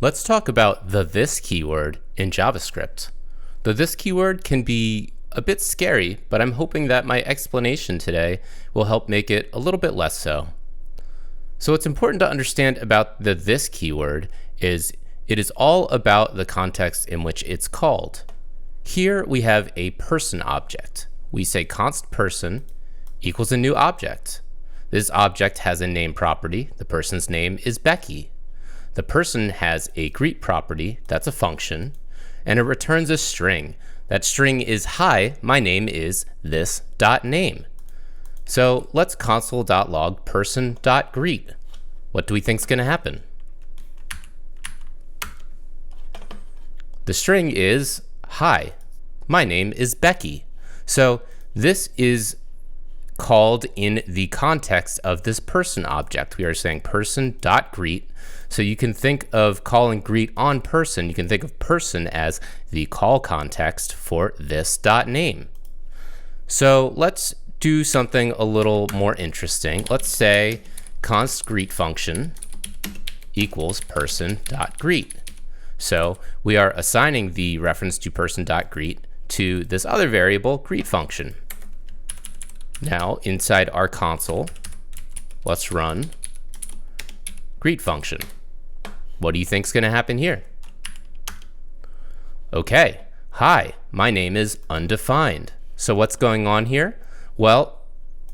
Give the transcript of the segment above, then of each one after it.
Let's talk about the this keyword in JavaScript. The this keyword can be a bit scary, but I'm hoping that my explanation today will help make it a little bit less so. So what's important to understand about the this keyword is it is all about the context in which it's called. Here we have a person object. We say const person equals a new object. This object has a name property. The person's name is Becky. The person has a greet property, that's a function, and it returns a string. That string is, hi, my name is this.name. So let's console.log person.greet. What do we think is going to happen? The string is, hi, my name is Becky. So this is called in the context of this person object. We are saying person.greet. So you can think of calling greet on person. You can think of person as the call context for this.name. So let's do something a little more interesting. Let's say const greet function equals person.greet. So we are assigning the reference to person.greet to this other variable greet function. Now inside our console, let's run greet function. What do you think is going to happen here? Okay, hi, my name is undefined. So what's going on here? Well,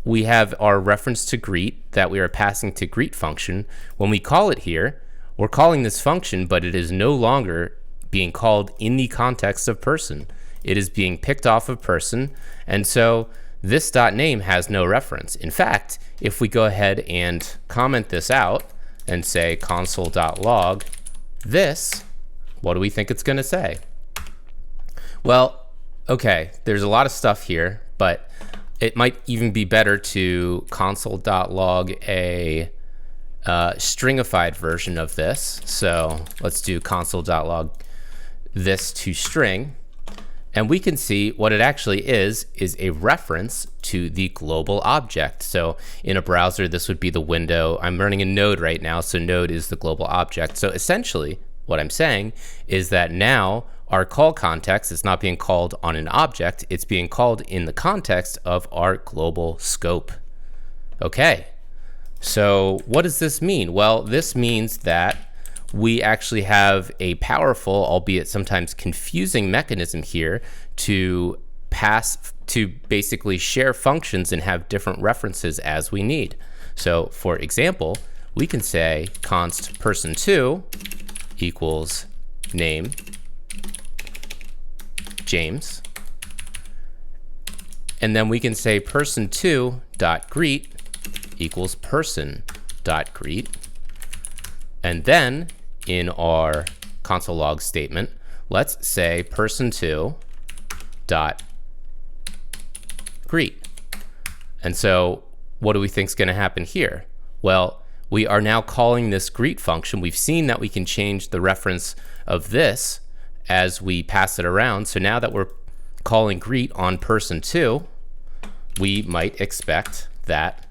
we have our reference to greet that we are passing to greet function. When we call it here, we're calling this function, but it is no longer being called in the context of person. It is being picked off of person, and so this.name has no reference. In fact, if we go ahead and comment this out and say console.log this, what do we think it's going to say? Well, okay, there's a lot of stuff here, but it might even be better to console.log a stringified version of this. So let's do console.log this to string. And we can see what it actually is a reference to the global object. So in a browser, this would be the window. I'm running a node right now, so node is the global object. So essentially, what I'm saying is that now our call context is not being called on an object, it's being called in the context of our global scope. Okay, so what does this mean? Well, this means that we actually have a powerful, albeit sometimes confusing mechanism here to basically share functions and have different references as we need. So for example, we can say const person2 equals name James, and then we can say person2.greet equals person.greet, and then in our console log statement, let's say person2 dot greet. And so what do we think is going to happen here? Well, we are now calling this greet function. We've seen that we can change the reference of this as we pass it around. So now that we're calling greet on person2, we might expect that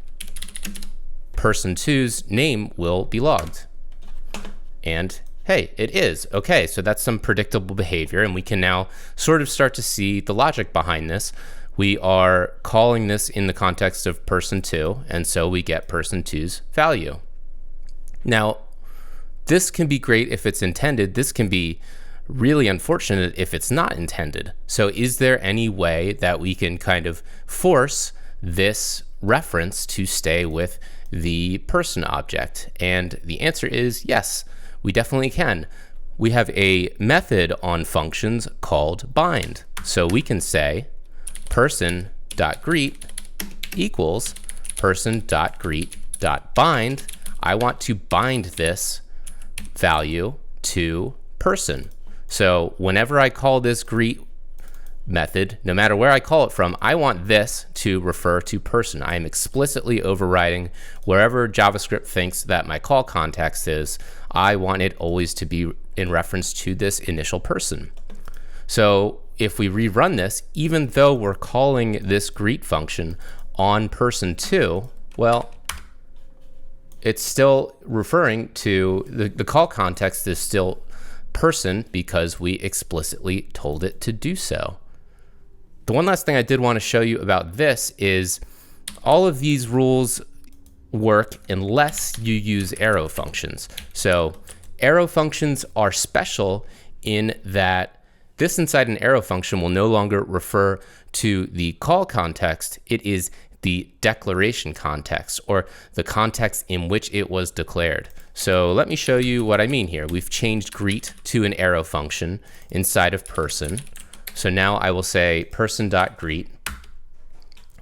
person2's name will be logged. And hey, it is. Okay, so that's some predictable behavior, and we can now sort of start to see the logic behind this. We are calling this in the context of person2, and so we get person2's value. Now, this can be great if it's intended. This can be really unfortunate if it's not intended. So is there any way that we can kind of force this reference to stay with the person object? And the answer is yes. We definitely can. We have a method on functions called bind. So we can say person.greet equals person.greet.bind. I want to bind this value to person. So whenever I call this greet method, no matter where I call it from, I want this to refer to person. I am explicitly overriding wherever JavaScript thinks that my call context is. I want it always to be in reference to this initial person. So if we rerun this, even though we're calling this greet function on person2, well, it's still referring to the call context is still person because we explicitly told it to do so. The one last thing I did want to show you about this is all of these rules work unless you use arrow functions. So arrow functions are special in that this inside an arrow function will no longer refer to the call context. It is the declaration context, or the context in which it was declared. So let me show you what I mean here. We've changed greet to an arrow function inside of person. So now I will say person.greet,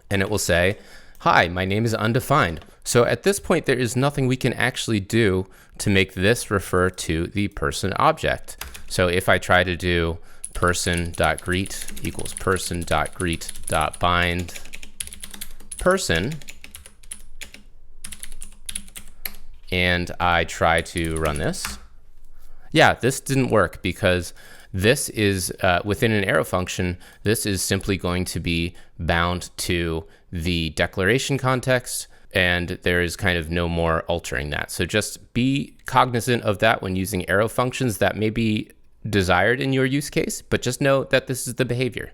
and it will say, hi, my name is undefined. So at this point, there is nothing we can actually do to make this refer to the person object. So if I try to do person.greet equals person.greet.bind person, and I try to run this, yeah, this didn't work because this is within an arrow function. This is simply going to be bound to the declaration context, and there is kind of no more altering that. So just be cognizant of that when using arrow functions. That may be desired in your use case, but just know that this is the behavior.